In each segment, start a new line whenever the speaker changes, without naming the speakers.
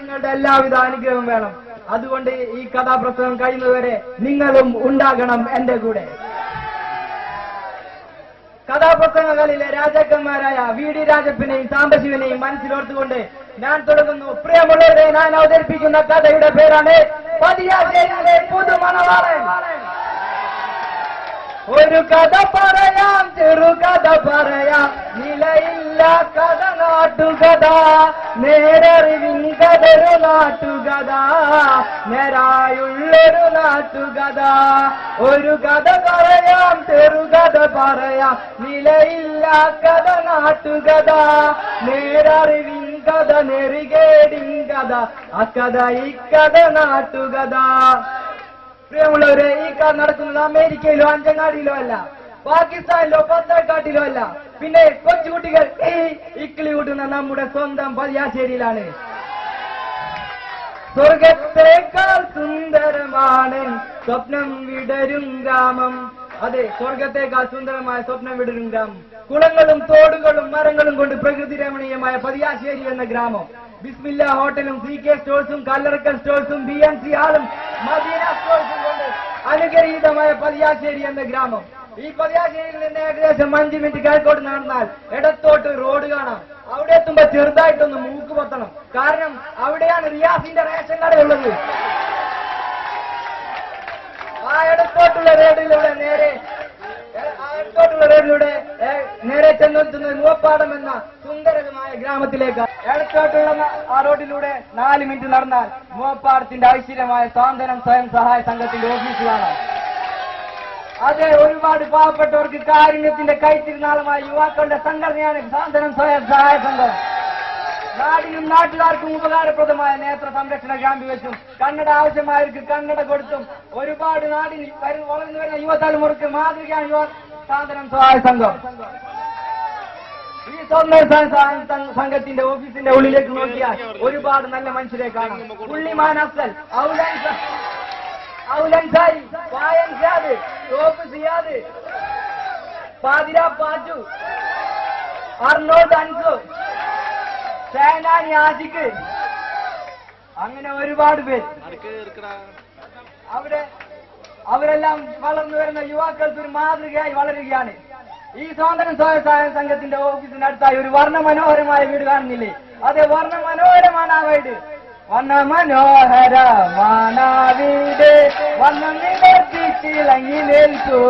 നിങ്ങളുടെ എല്ലാവിധ അനുഗ്രഹവും വേണം. അതുകൊണ്ട് ഈ കഥാപ്രസംഗം കഴിയുന്നതുവരെ നിങ്ങളും ഉണ്ടാകണം എന്റെ കൂടെ. കഥാപ്രസംഗങ്ങളിലെ രാജാക്കന്മാരായ വി.ഡി. രാജപ്പനെയും സാംബശിവനെയും മനസ്സിലോർത്തുകൊണ്ട് ഞാൻ തുടങ്ങുന്നു. പ്രിയമുള്ളവരെ, ഞാൻ അവതരിപ്പിക്കുന്ന കഥയുടെ പേരാണ് പതിയാശ്ശേരിയിലെ പുതുമണവാളൻ. ഒരു കഥ പറയാം, ചെറുകഥ പറയാം, നിലയില്ല കഥ നാട്ടുകഥ, നേരറിവിൻ കഥൊരു നാട്ടുകഥ, നേരായുള്ളൊരു നാട്ടുകഥ. ഒരു കഥ പറയാം, ചെറുകഥ പറയാം, നിലയില്ല കഥ നാട്ടുകഥ, നേരറിവിൻ കഥ, നെറികേടിൻ കഥ, അക്കഥ ഇക്കഥ നാട്ടുകഥ. പ്രിയമുള്ളവരെ, ഈ കഥ നടക്കുന്നത് അമേരിക്കയിലോ അഞ്ചങ്ങാടിയിലോ അല്ല, പാകിസ്ഥാനിലോ പത്തക്കാട്ടിലോ അല്ല, പിന്നെ കൊച്ചുകുട്ടികൾ ഇക്കിളി കൂട്ടുന്ന നമ്മുടെ സ്വന്തം പതിയാശ്ശേരിയിലാണ്. സ്വർഗത്തേക്കാൾ സുന്ദരമാണ് സ്വപ്നം വിടരും ഗ്രാമം. അതെ, സ്വർഗത്തേക്കാൾ സുന്ദരമായ സ്വപ്നം വിടരും ഗ്രാമം. കുളങ്ങളും തോടുകളും മരങ്ങളും കൊണ്ട് പ്രകൃതി രമണീയമായ പതിയാശ്ശേരി എന്ന ഗ്രാമം. ബിസ്മില്ല ഹോട്ടലും CK സ്റ്റോഴ്സും കല്ലറക്കൽ സ്റ്റോഴ്സും BNC ഹാളും മദീന സ്റ്റോഴ്സും കൊണ്ട് അനുഗ്രഹീതമായ പതിയാശ്ശേരി എന്ന ഗ്രാമം. ഈ പതിയാശ്ശേരിയിൽ നിന്ന് ഏകദേശം 5 മിനിറ്റ് കിഴക്കോട്ട് നടന്നാൽ ഇടത്തോട്ട് റോഡ് കാണാം. അവിടെ എത്തുമ്പോ ചെറുതായിട്ടൊന്ന് മൂക്ക് പൊത്തണം. കാരണം അവിടെയാണ് റിയാസിന്റെ റേഷൻ കടയുള്ളത്. ആ ഇടത്തോട്ടുള്ള റോഡിലൂടെ നേരെ ചെന്നെത്തുന്നത് മൂവപ്പാടം എന്ന സുന്ദരമായ ഗ്രാമത്തിലേക്ക്. ഇടത്തോട്ടുള്ള ആ റോഡിലൂടെ 4 മിനിറ്റ് നടന്നാൽ മൂവപ്പാടത്തിന്റെ ഐശ്വര്യമായ സാന്ത്വനം സ്വയം സഹായ സംഘത്തിന്റെ ഓഫീസിലാണ്. അതെ, ഒരുപാട് പാവപ്പെട്ടവർക്ക് കാരുണ്യത്തിന്റെ കൈത്തിരുനാളുമായ യുവാക്കളുടെ സംഘടനയാണ് സാന്ത്വനം സ്വയം സഹായ സംഘം. നാടിനും നാട്ടുകാർക്കും ഉപകാരപ്രദമായ നേത്ര സംരക്ഷണ ക്യാമ്പ് വെച്ചും കന്നഡ ആവശ്യമായവർക്ക് കന്നഡ കൊടുത്തും ഒരുപാട് നാടിൽ വളർന്നു വരുന്ന യുവതലമുറക്ക് മാതൃകയാണ് സാന്ത്വനം സഹായ സംഘം. ഈ സ്വന്തം സംഘത്തിന്റെ ഓഫീസിന്റെ ഉള്ളിലേക്ക് നോക്കിയാൽ ഒരുപാട് നല്ല മനുഷ്യരെ കാണാം. പുള്ളിമാൻ അഫ്സൽ, ഔലൻസായി, പായൻ ഷാദ്, ടോപ്പ് സിയാദ്, പാതിര പാച്ചു, അർണോൾഡ് അൻസു, സേനാനി ആഷിഖ്, അങ്ങനെ ഒരുപാട് പേര്. അവരെല്ലാം വളർന്നു വരുന്ന യുവാക്കൾക്ക് ഒരു മാതൃകയായി വളരുകയാണ്. ഈ സ്വാതന്ത്ര്യ സ്വയംസഹായ സംഘത്തിന്റെ ഓഫീസിന്റെ അടുത്തായി ഒരു വർണ്ണമനോഹരമായ വീട് കാണുന്നില്ലേ? അതെ, വർണ്ണമനോഹരമാണ് ആ വീട്. വർണ്ണമനോഹരമാണ് ആ വീട്, വർണ്ണം നിവർത്തിളങ്ങി നിൽക്കൂ.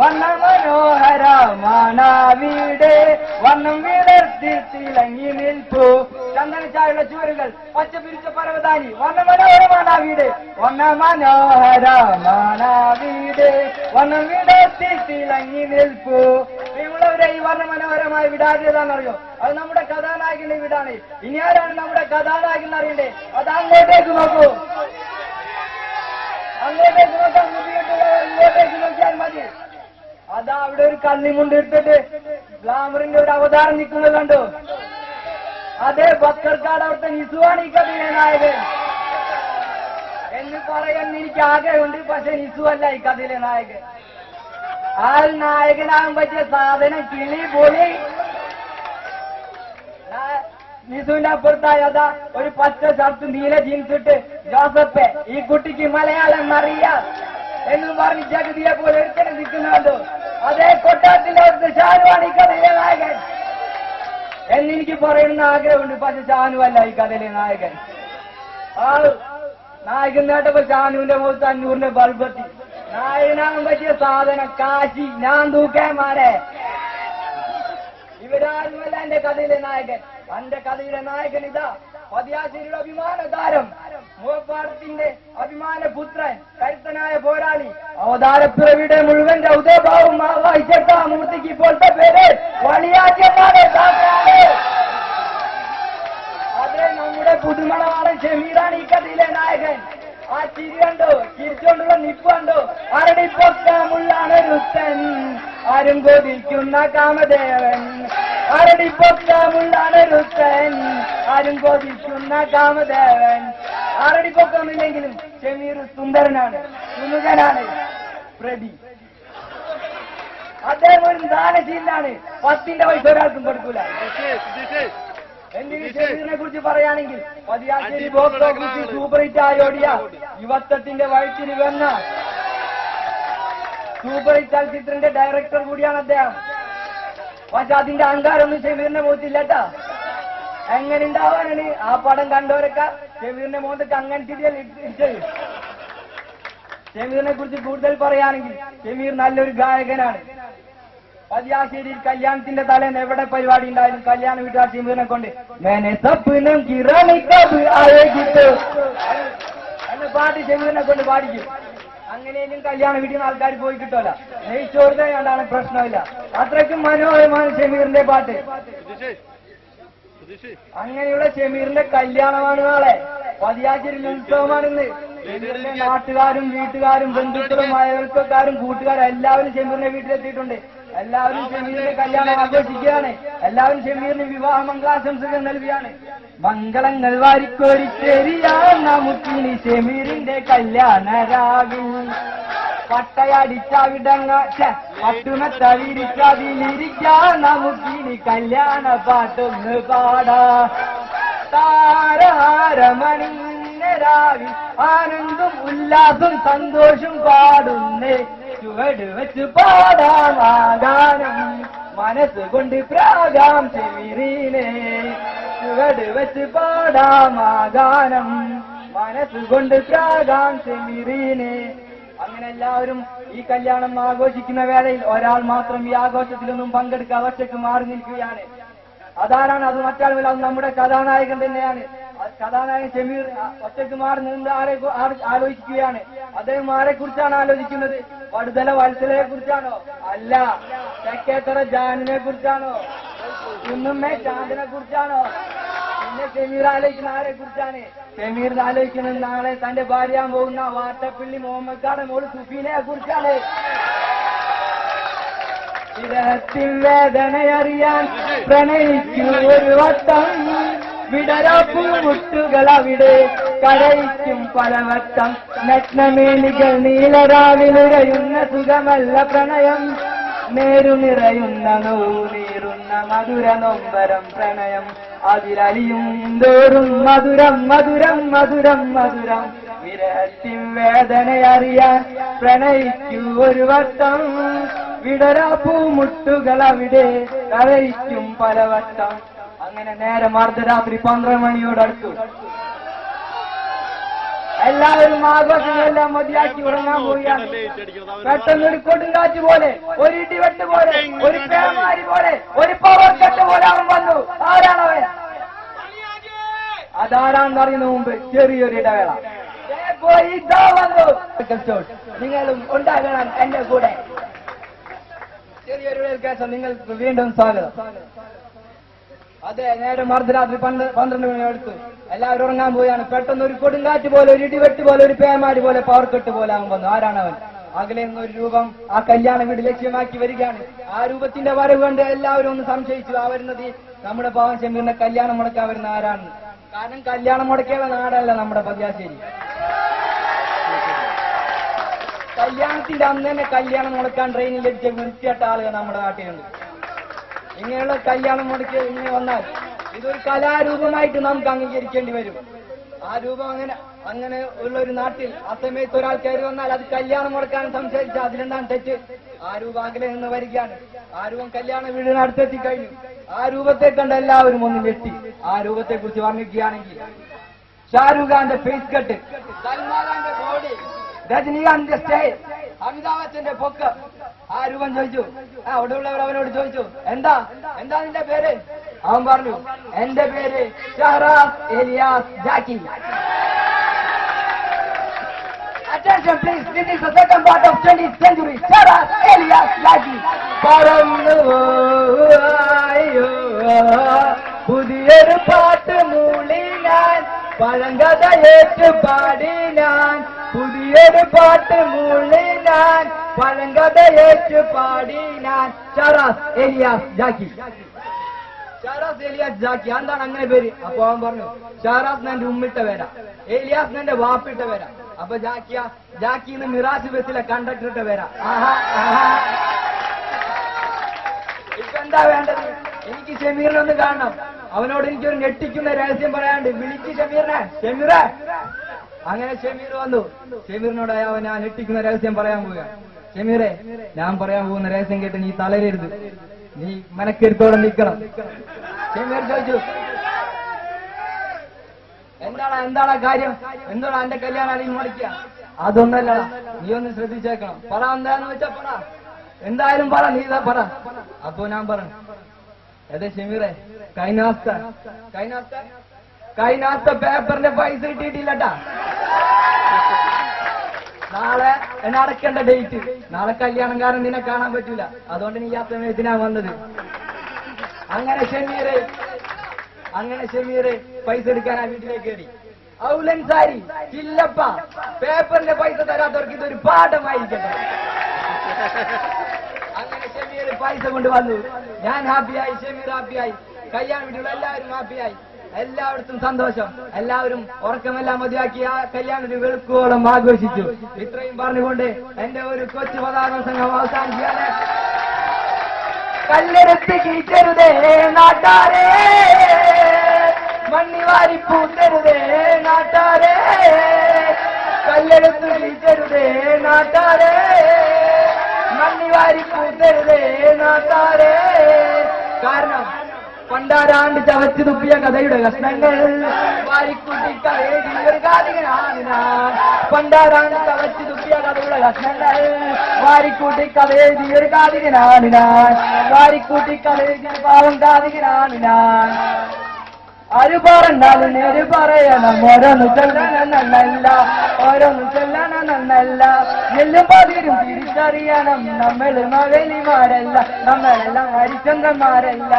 വർണ്ണമനോഹരമാണ് ആ വീട്, വർണ്ണം വിടർത്തിളങ്ങി നിൽക്കൂ. ചന്ദനച്ചായുള്ള ചുവരുകൾ, പച്ച പിരിച്ച പർവ്വതാനി, വർണ്ണമനോഹരമാണ് ആ വീട്. വർണ്ണമനോഹരമാണ് ആ വീട്, വർണ്ണം വിടർത്തിളങ്ങി നിൽക്കൂ. പ്രിയമുള്ളവരെ, ഈ വർണ്ണമനോഹരമായ വീട് ആരുടേതാണെന്നറിയോ? അത് നമ്മുടെ കഥാനായകന്റെ വീടാണ്. ഇനി ആരാണ് നമ്മുടെ കഥാനായകൻ അറിയണ്ടേ? അത് അങ്ങോട്ടേക്ക് നോക്കൂ, അങ്ങോട്ടേക്ക് നോക്കാം. ഇങ്ങോട്ടേക്ക് നോക്കിയാൽ മതി. അതാ അവിടെ ഒരു കണ്ണിമുണ്ട് ഇട്ടിട്ട് ഗ്ലാമറിന്റെ ഒരു അവതാരം നിൽക്കുന്നത് കണ്ടു. അതേ, ബക്കർക്കാട് അവിടുത്തെ നിസുവാണ് ഈ കഥയിലെ നായകൻ എന്ന് പറയാൻ എനിക്ക് ആഗ്രഹമുണ്ട്. പക്ഷെ നിസു അല്ല ഈ കഥയിലെ നായകൻ. ആൾ നായകനാകാൻ പറ്റിയ സാധനം കിളി പൊളി. നിസുവിന്റെ അപ്പുറത്തായി അതാ ഒരു പച്ച ഷർട്ട് നീല ജീൻസ് ഇട്ട് ജോസഫ്, ഈ കുട്ടിക്ക് മലയാളം അറിയാം എന്നും പറഞ്ഞ് ജഗതിയെ പോലെ ഒരുത്തനെ നിൽക്കുന്നുണ്ടോ? അതേ, കൊട്ടാരത്തിന്റെ അവിടുത്തെ ഷാനുവാണ് ഈ കഥയിലെ നായകൻ എന്നെനിക്ക് പറയുന്ന ആഗ്രഹമുണ്ട്. പക്ഷെ ഷാനുവല്ല ഈ കഥയിലെ നായകൻ. നായകൻ നേട്ടപ്പോ ഷാനുവിന്റെ മുഖത്ത് 500 ബൾബത്തി. നായകനാകാൻ പറ്റിയ സാധനം കാശി, ഞാൻ തൂക്കേമാരെ. ഇവരാരുമല്ല എന്റെ കഥയിലെ നായകൻ. എന്റെ കഥയിലെ നായകൻ ഇതാ പതിയാശ്ശേരിയുടെ അഭിമാന താരം, മൂവപ്പാടത്തിന്റെ അഭിമാന പുത്രൻ, കരുത്തനായ പോരാളി, അവതാരപ്പിറവിയുടെ മുഴുവൻ രൗദ്രഭാവം വായിച്ചെടുത്ത മൂർത്തിക്ക് ഇപ്പോഴത്തെ പേര് വളിയാറ്റമാണ്. അതെ, നമ്മുടെ പുതുമണവാളൻ ഷമീറാണ് ഈ കഥയിലെ നായകൻ. ആ ചിരി കണ്ടോ, ചിരിച്ചുകൊണ്ടുള്ള നിപ്പ് കണ്ടോ? അരടിപ്പൊക്കമുള്ളാണ് രുത്തൻ, ആരും കൊതിക്കുന്ന കാമദേവൻ. അരടിപ്പൊക്കമുള്ളാണ് രുത്തൻ, ആരും കൊതിക്കുന്ന കാമദേവൻ. അരടിപ്പൊക്കമില്ലെങ്കിലും ഷമീർ സുന്ദരനാണ്, സുമുഖനാണ്, പ്രതി. അദ്ദേഹം ഒരു ദാനശീലാണ്. 10ന്റെ പൈസ ഒരാൾക്കും കൊടുക്കൂല. എന്തിന് ഷമീറിനെ കുറിച്ച് പറയുകയാണെങ്കിൽ പതിയാശ്ശേരി ബോക്സ് ഓഫീസിൽ സൂപ്പർ ഹിറ്റ് ആയോടിയ യുവത്വത്തിന്റെ വയറ്റിന് വന്ന സൂപ്പർ ഹിറ്റ് ചലച്ചിത്രത്തിന്റെ ഡയറക്ടർ കൂടിയാണ് അദ്ദേഹം. പക്ഷെ അതിന്റെ അഹങ്കാരമൊന്നും ഷമീറിന്റെ മുഖത്തില്ലട്ടാ. എങ്ങനെ ഉണ്ടാവാനാണ് ആ പടം കണ്ടവരൊക്കെ ഷമീറിന്റെ മുഖത്തൊക്കെ അങ്ങനത്തെ ഇട്ടത്. ഷമീറിനെ കുറിച്ച് കൂടുതൽ പറയുകയാണെങ്കിൽ ഷമീർ നല്ലൊരു ഗായകനാണ്. പതിയാശ്ശേരിയിൽ കല്യാണത്തിന്റെ തലേന്ന് എവിടെ പരിപാടി ഉണ്ടായാലും കല്യാണ വീട്ടുകാർ ഷമീറിനെ കൊണ്ട് മേനെ സപ്നം എന്ന പാട്ട് ഷമീറിനെ കൊണ്ട് പാടിക്കും. അങ്ങനെയും കല്യാണ വീട്ടിൽ നിന്ന് ആൾക്കാർ പോയി കിട്ടുമല്ല. നെയ്ച്ചോറിനെ കണ്ടാണ് പ്രശ്നമില്ല. അത്രയ്ക്കും മനോഹരമാണ് ഷമീറിന്റെ പാട്ട്. അങ്ങനെയുള്ള ഷമീറിന്റെ കല്യാണമാണ് നാളെ. പതിയാശ്ശേരിയിൽ ഉത്സവമാണിന്ന്. ഷമീറിന്റെ നാട്ടുകാരും വീട്ടുകാരും ബന്ധുക്കളും അയൽക്കാരും കൂട്ടുകാരും എല്ലാവരും ഷമീറിന്റെ വീട്ടിലെത്തിയിട്ടുണ്ട്. എല്ലാവരും ഷമീറിന്റെ കല്യാണം ആഘോഷിക്കുകയാണ്. എല്ലാവരും ഷമീറിന് വിവാഹ മംഗളാശംസകൾ നൽകുകയാണ്. മംഗളങ്ങൾ വാരിക്കോരിച്ചേരിയാൻ നമുക്കിനി ഷമീറിന്റെ കല്യാണ രാവിൽ പട്ടയടിച്ചാവിടങ്ങ പട്ടുമത്ത വിരിച്ചതിലിരിക്കാൻ നമുക്കിനി കല്യാണ പാട്ടൊന്ന് പാടാ. താരഹാരമണിഞ്ഞരാവിൽ ആനന്ദം ഉല്ലാസം സന്തോഷം പാടുന്നേ. ചുവട് വെച്ച് പാടാം ആ ഗാനം മനസ്സ് കൊണ്ട് പ്രാകാം ഷമീറിനെ. ചുവട് വെച്ച് പാടാം ആ ഗാനം മനസ്സ് കൊണ്ട് പ്രാകാം ഷമീറിനെ. അങ്ങനെ എല്ലാവരും ഈ കല്യാണം ആഘോഷിക്കുന്ന വേളയിൽ ഒരാൾ മാത്രം ഈ ആഘോഷത്തിലൊന്നും പങ്കെടുക്കാൻ ഒറ്റയ്ക്ക് മാറി നിൽക്കുകയാണ്. അതാരാണ്? അത് മറ്റാളുമില്ല, അത് നമ്മുടെ കഥാനായകൻ തന്നെയാണ്. കഥാനായകൻ ഷമീർ ഒറ്റയ്ക്ക് മാറി നിന്ന് ആലോചിക്കുകയാണ്. അദ്ദേഹം ആരെ കുറിച്ചാണ് ആലോചിക്കുന്നത്? വടുതല വത്സലയെ കുറിച്ചാണോ? അല്ല. തെക്കേത്തറ ജാനിനെ കുറിച്ചാണോ? കുന്നുമ്മേ ചാന്ദിനെ കുറിച്ചാണോ? പിന്നെ ഷമീർ ആലോചിക്കുന്ന ആരെ കുറിച്ചാണ്? ഷമീർ ആലോചിക്കുന്നത് നാളെ തന്റെ ഭാര്യയാൻ പോകുന്ന വാട്ടപ്പള്ളി മുഹമ്മദ് മോള് സുഫീനെ കുറിച്ചാണ്. വിരഹത്തിൽ വേദനയറിയാൻ പ്രണയിക്കൂ ഒരു വട്ടം. വിടരാപ്പൂ മുട്ടുകൾ അവിടെ കരയിക്കും പലവട്ടം. നഗ്നമേനികൾ നീലരാവിലുരയുന്ന സുഖമല്ല പ്രണയം. നേരുനിറയുന്ന നോനീറുന്ന മധുര നൊമ്പരം പ്രണയം. അതിലലിയും തോറും മധുരം മധുരം മധുരം മധുരം. വിരഹത്തിൽ വേദനയറിയാൻ പ്രണയിക്കൂ ഒരു വട്ടം. വിടരാപ്പൂ മുട്ടുകൾ അവിടെ കരയിക്കും പലവട്ടം. അങ്ങനെ നേരം അർദ്ധരാത്രി 12 മണിയോടടുത്തു. എല്ലാവരും ആഘോഷങ്ങളെല്ലാം മതിയാക്കി ഉറങ്ങാൻ പോവുകയാണ്. പെട്ടെന്ന് ഒരു കൊടുങ്കാറ്റ് പോലെ, ഒരു ഇടിവെട്ട് പോലെ, ഒരു പേമാരി പോലെ, ഒരു പവർ കട്ട് പോലെ അവൻ വന്നു. ആരാണവൻ? അതാരാണെന്ന് അറിയുന്ന മുമ്പ് ചെറിയൊരു ഇടവേള. ഇതാ വന്നു. നിങ്ങളും ഉണ്ടാകണം എന്റെ കൂടെ. ചെറിയൊരു കേസം നിങ്ങൾക്ക് വീണ്ടും സ്വാഗതം. അതെ, നേരം അർദ്ധരാത്രി 12 മണിയെടുത്തു. എല്ലാവരും ഉറങ്ങാൻ പോവുകയാണ്. പെട്ടെന്ന് ഒരു കൊടുങ്കാറ്റ് പോലെ, ഒരു ഇടിവെട്ട് പോലെ, ഒരു പേമാരി പോലെ, പവർക്കെട്ട് പോലെ അവൻ വന്നു. ആരാണവൻ? അകലെ നിന്നൊരു രൂപം ആ കല്യാണ വീട് ലക്ഷ്യമാക്കി വരികയാണ്. ആ രൂപത്തിന്റെ വരവ് കണ്ട് എല്ലാവരും ഒന്ന് സംശയിച്ചു. ആ വരുന്നത് നമ്മുടെ പാവൻ ഷമീറിന്റെ കല്യാണം മുടക്കാൻ വരുന്ന ആരാണെന്ന്. കാരണം കല്യാണം മുടക്കിയുള്ള നാടല്ല നമ്മുടെ പതിയാശ്ശേരി. കല്യാണത്തിന്റെ അന്ന് തന്നെ കല്യാണം മുടക്കാൻ ട്രെയിനിൽ ലഭിച്ച വൃത്തിയായിട്ട ആളുകൾ നമ്മുടെ നാട്ടിലുണ്ട്. ഇങ്ങനെയുള്ള കല്യാണം മുടക്കി ഇങ്ങനെ വന്നാൽ ഇതൊരു കലാരൂപമായിട്ട് നമുക്ക് അംഗീകരിക്കേണ്ടി വരും. ആ രൂപം അങ്ങനെ ഉള്ള ഒരു നാട്ടിൽ ആ സമയത്ത് ഒരാൾ കയറി വന്നാൽ അത് കല്യാണം മുടക്കാൻ സംസാരിച്ച അതിലെന്താണ് തെറ്റ്? ആ രൂപം അകലെ നിന്ന് വരികയാണ്. ആ രൂപം കല്യാണ വീടിനടുത്തെത്തി കഴിഞ്ഞു. ആ രൂപത്തെ കണ്ട് എല്ലാവരും ഒന്ന് ഞെട്ടി. ആ രൂപത്തെ കുറിച്ച് വർണ്ണിക്കുകയാണെങ്കിൽ ഷാരൂഖ് ഖാന്റെ ഫേസ് കട്ട്, സൽമാൻ ഖാന്റെ ബോഡി, രജനീകാന്തിന്റെ സ്റ്റൈൽ, അമിതാഭ് ബച്ചന്റെ പൊക്കം. ആ രൂപം ചോദിച്ചു. അവിടെ ഉള്ളവർ അവനോട് ചോദിച്ചു, എന്താ നിന്റെ പേര്? അവൻ പറഞ്ഞു, എന്റെ പേര് ഷഹറാസ് എലിയാസ് ജാക്കി. Attention please, this is the second part of 20th century. ഷഹറാസ് Elias ജാക്കി. പറന്നുപോയോ പുതിയൊരു പാട്ട് മൂളി ഞാൻ, പഴങ്കഥ ഏറ്റു പാടി ഞാൻ. പുതിയൊരു പാട്ട് മൂളി ഞാൻ, പഴങ്കഥ ഏറ്റു പാടി ഞാൻ. ഷഹറാസ് എലിയാസ് ജാക്കി. ഷഹറാസ് എലിയാസ് ജാക്കി. എന്താണ് അങ്ങനെ പേര്? അപ്പൊ അവൻ പറഞ്ഞു, ഷഹറാസ് എന്റെ ഉമ്മിട്ട പേരാ, എലിയാസ് എന്റെ വാപ്പിട്ട പേരാ. അപ്പൊ ജാക്കിന്ന് മിറാജ് ബസ്സിലെ കണ്ടക്ടറിട്ട പേരാ. ഇപ്പൊ എന്താ വേണ്ടത്? എനിക്ക് ഷമീറിനൊന്ന് കാണണം. അവനോട് എനിക്കൊരു ഞെട്ടിക്കുന്ന രഹസ്യം പറയാണ്ട്. വിളിക്ക് ഷമീറിനെ. ഷമീറെ. അങ്ങനെ ഷമീർ വന്നു. ഷമീറിനോട് അവൻ ഞാൻ ഞെട്ടിക്കുന്ന രഹസ്യം പറയാൻ പോവുക. ഷമീറെ, ഞാൻ പറയാൻ പോകുന്ന രഹസ്യം കേട്ട് നീ തളരരുത്, നീ മനക്കരുത്തോടെ നിൽക്കണം. ഷമീർ ചോദിച്ചു, എന്താണ് കാര്യം? എന്താണ് എന്റെ കല്യാണം നീ മുടക്കുക? അതൊന്നല്ല, നീ ഒന്ന് ശ്രദ്ധിച്ചേക്കണം. പറ, എന്താന്ന് വെച്ചാ പറ, എന്തായാലും പറ, നീ ഇതാ പറ. അപ്പൊ ഞാൻ പറഞ്ഞു, അതെ ഷമീറെ, കൈനാത്ത പേപ്പറിന്റെ പൈസ കിട്ടിയിട്ടില്ലട്ടാ. നാളെ എന്നെ അടക്കേണ്ട ഡേറ്റ്. നാളെ കല്യാണം കാരണം നിന്നെ കാണാൻ പറ്റൂല, അതുകൊണ്ട് നീ ആ സമയത്തിനാ വന്നത്. അങ്ങനെ ഷമീറ് പൈസ എടുക്കാൻ ആ വീട്ടിലേക്ക് കയറി. ഔലൻ സാരി ചില്ലപ്പ, പേപ്പറിന്റെ പൈസ തരാത്തവർക്ക് ഇതൊരു പാഠമായിരിക്കട്ടെ. അങ്ങനെ ഷമീർ പൈസ കൊണ്ട് വന്നു. ഞാൻ ഹാപ്പിയായി, ഷമീർ ഹാപ്പിയായി, കല്യാണ വീട്ടിലുള്ള എല്ലാവരും ഹാപ്പിയായി, എല്ലായിടത്തും സന്തോഷം. എല്ലാവരും ഉറക്കമെല്ലാം മതിയാക്കി ആ കല്യാണ വെളുക്കോളം ആഘോഷിച്ചു. ഇത്രയും പറഞ്ഞുകൊണ്ട് എന്റെ ഒരു കൊച്ചു പതാക സംഘം അവസാനിക്കുകയാണ്. കല്ലെടുത്ത് കീച്ചരുതേ നാട്ടാരേ, മണ്ണിവാരി പൂത്തരുതേ നാട്ടാരേ, കല്ലെടുത്ത് കീച്ചരുതേ നാട്ടാരേ, മണ്ണിവാരി പൂത്തരുതേ നാട്ടാരേ. കാരണം പണ്ടാരാണ്ട് ചവച്ചു തുപ്പിയ കഥയുടെ കഷ്ണങ്ങൾ വാരിക്കൂട്ടി കഥയെഴുതിയൊരു കാതികനാണ് ഞാൻ. പണ്ടാരാണ്ട് ചവച്ചു തുപ്പിയ കഥയുടെ കഷ്ണങ്ങൾ വാരിക്കൂട്ടി കഥയെഴുതിയൊരു കാതികനാണ് ഞാൻ. വാരിക്കൂട്ടി കഥയെഴുതിയ പാവം കാതികനാണ് ഞാൻ. ആര് പറഞ്ഞാലും നേര് പറയണം, ഓരോന്ന് ചെല്ലാനല്ല, ഓരോന്ന് ചെല്ലാനല്ല. എല്ലും പതിരും തിരിച്ചറിയണം, നമ്മൾ മകലിമാരല്ല, നമ്മളെല്ലാം ഹരിചന്ദ്രന്മാരല്ല.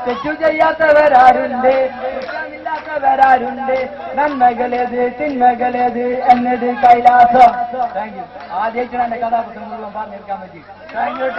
തെറ്റു ചെയ്യാത്തവരാരുണ്ട്, കുറ്റമില്ലാത്തവരാരുണ്ട്, നന്മകളേത് തിന്മകളേത് എന്നത് കൈലാസം. Thank you. ആദ്യമായിട്ടാണ് എന്റെ കഥാപാത്രം മുഴുവൻ പറഞ്ഞെടുക്കാൻ പറ്റി. Thank you.